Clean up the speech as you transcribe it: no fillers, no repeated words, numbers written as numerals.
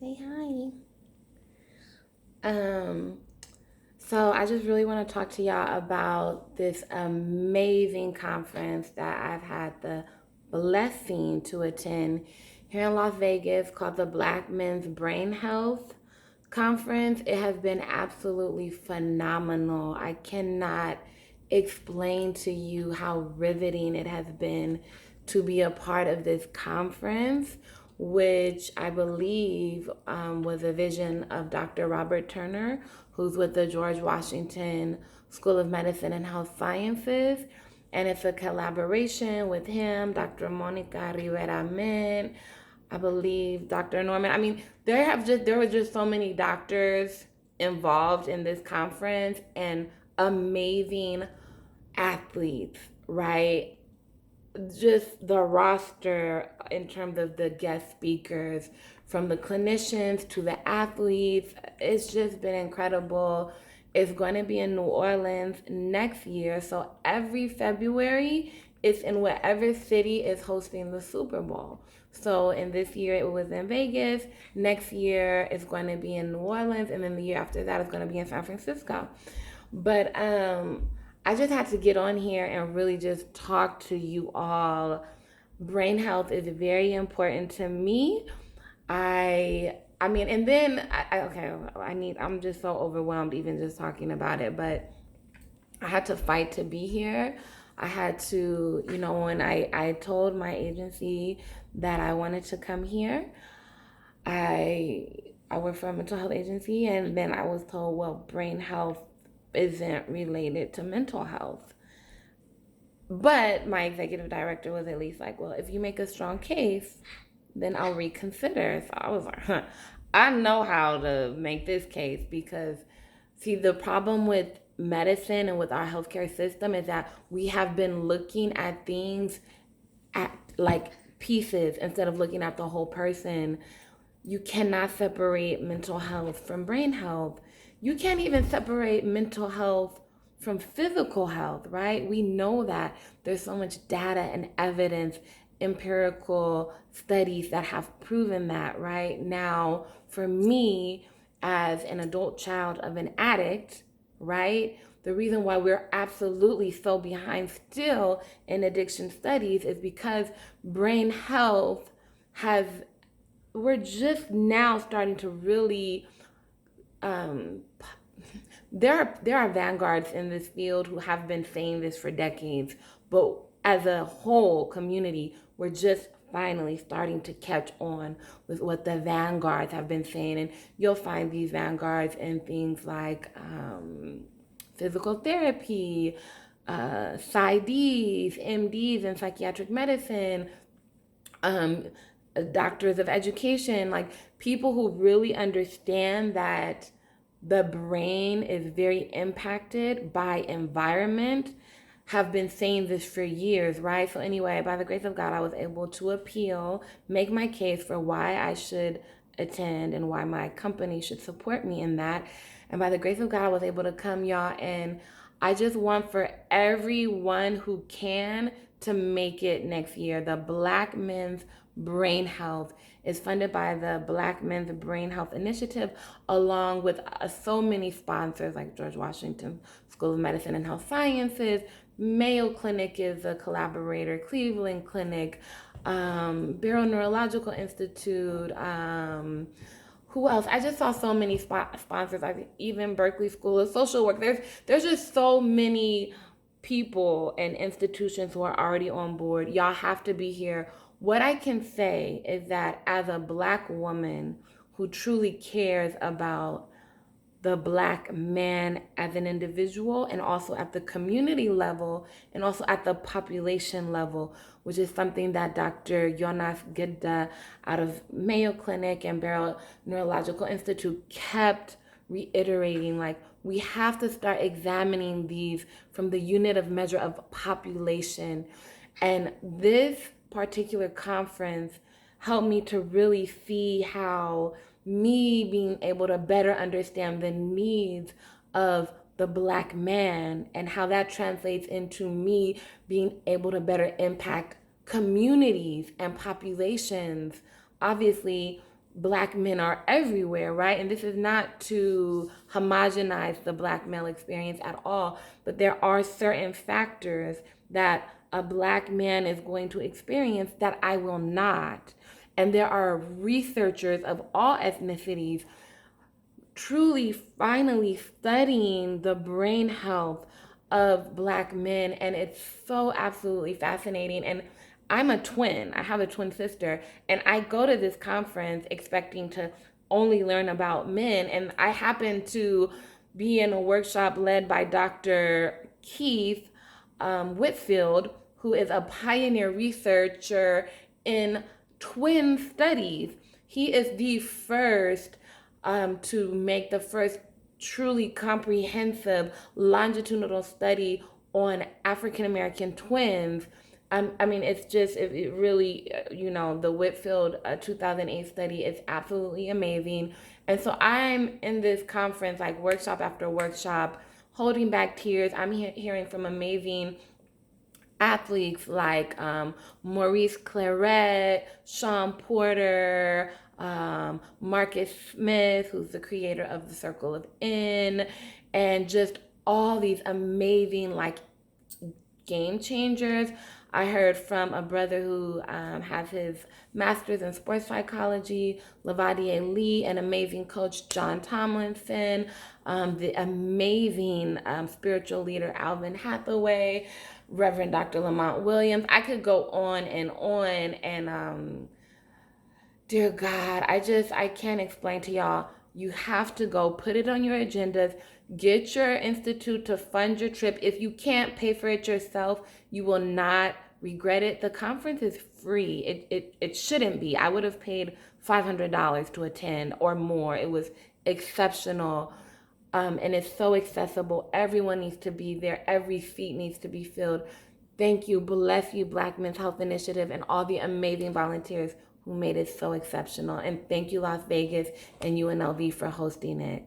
Say hi. Um, so I just really want to talk to y'all about this amazing conference that I've had the blessing to attend here in Las Vegas called the Black Men's Brain Health Conference. It has been absolutely phenomenal. I cannot explain to you how riveting it has been to be a part of this conference, which I believe was a vision of Dr. Robert Turner, who's with the George Washington School of Medicine and Health Sciences. And it's a collaboration with him, Dr. Monica Rivera Mint, I believe Dr. Norman. I mean, there were just so many doctors involved in this conference and amazing athletes, right? Just the roster in terms of the guest speakers, from the clinicians to the athletes, it's just been incredible. It's going to be in New Orleans next year. So every February, it's in whatever city is hosting the Super Bowl. So in this year, it was in Vegas. Next year, it's going to be in New Orleans. And then the year after that, it's going to be in San Francisco. But I just had to get on here and really just talk to you all. Brain health is very important to me. I mean, and then okay, I'm just so overwhelmed even just talking about it, but I had to fight to be here. I had to, when I told my agency that I wanted to come here, I I work for a mental health agency, and then I was told, well, brain health isn't related to mental health. But my executive director was at least like, well, if you make a strong case, then I'll reconsider. So I was like, huh, I know how to make this case because, see, the problem with medicine and with our healthcare system is that we have been looking at things at like pieces instead of looking at the whole person. You cannot separate mental health from brain health. You can't even separate mental health from physical health, right? We know that there's so much data and evidence, empirical studies that have proven that, right? Now, for me, as an adult child of an addict, right? The reason why we're absolutely so behind still in addiction studies is because brain health has, we're just now starting to really um, there are vanguards in this field who have been saying this for decades, but as a whole community, we're just finally starting to catch on with what the vanguards have been saying. And you'll find these vanguards in things like physical therapy, PsyDs, MDs in psychiatric medicine, um, doctors of education, like people who really understand that the brain is very impacted by environment have been saying this for years, right? So anyway, by the grace of God, I was able to appeal, make my case for why I should attend and why my company should support me in that. And by the grace of God, I was able to come, y'all, and I just want for everyone who can to make it next year. The Black Men's Brain Health is funded by the Black Men's Brain Health Initiative, along with so many sponsors like George Washington School of Medicine and Health Sciences. Mayo Clinic is a collaborator, Cleveland Clinic, Barrow Neurological Institute, who else? I just saw so many sponsors. I think even Berkeley School of Social Work. There's just so many people and institutions who are already on board. Y'all have to be here. What I can say is that as a Black woman who truly cares about the Black man as an individual, and also at the community level, and also at the population level, which is something that Dr. Jonas Gidda out of Mayo Clinic and Barrow Neurological Institute kept reiterating. Like, we have to start examining these from the unit of measure of population. And this particular conference helped me to really see how me being able to better understand the needs of the Black man and how that translates into me being able to better impact communities and populations. Obviously, Black men are everywhere, right? And this is not to homogenize the Black male experience at all, but there are certain factors that a Black man is going to experience that I will not. And there are researchers of all ethnicities truly finally studying the brain health of Black men, and it's so absolutely fascinating. And I'm a twin, I have a twin sister, and I go to this conference expecting to only learn about men, and I happen to be in a workshop led by Dr. Keith Whitfield, who is a pioneer researcher in twin studies. He is the first to make the first truly comprehensive longitudinal study on African American twins. I mean, it's just, it really, the Whitfield 2008 study is absolutely amazing. And so I'm in this conference, like workshop after workshop, holding back tears. I'm hearing from amazing athletes like Maurice Claret, Sean Porter, Marcus Smith, who's the creator of the Circle of N, and just all these amazing, like, game changers. I heard from a brother who has his master's in sports psychology, Lavadier Lee, an amazing coach, John Tomlinson, the amazing spiritual leader, Alvin Hathaway, Reverend Dr. Lamont Williams. I could go on and on. And dear God, I can't explain to y'all. You have to go put it on your agendas. Get your institute to fund your trip. If you can't pay for it yourself, you will not regret it. The conference is free. It shouldn't be. I would have paid $500 to attend or more. It was exceptional. And it's so accessible. Everyone needs to be there. Every seat needs to be filled. Thank you. Bless you, Black Men's Health Initiative, and all the amazing volunteers who made it so exceptional. And thank you, Las Vegas and UNLV, for hosting it.